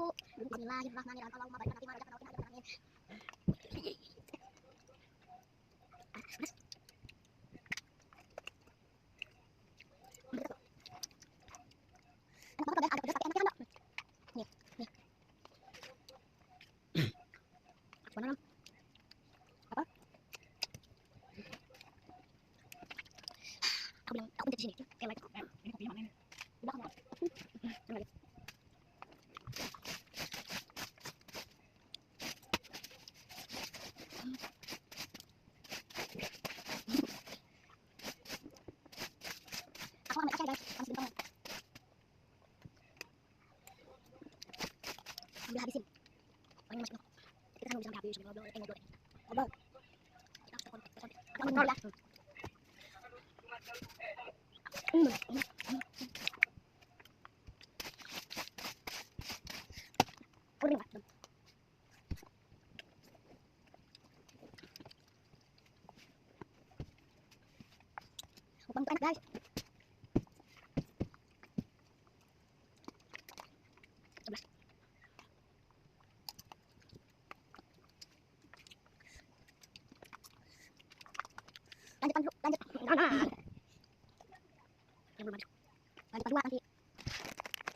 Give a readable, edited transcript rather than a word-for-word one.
Bismillahirrahmanirrahim. Allahumma barik lana fima razaqtana wa qina adzabannar. Enak banget guys, ada pedas tapi enaknya kan, Mbak. Nih, nih. Gimana, Mam? Apa? Aku bilang, aku pencet di sini. Kayak like. Ini kopinya mana ini? Di belakang, Mbak. Enak guys. Aku ambil aja guys, panas bintang. Ambil habisin. Paling masuk. Kita kan bisa sampai habis, ngobrol, ngobrol. Ngobrol. Kita harus telepon. Agak ngobrol ya. Kuning Pak. Mukbang tuh enak guys. Coba. Lanjut dulu, lanjut. Yang belum masuk. Lanjut dua nanti.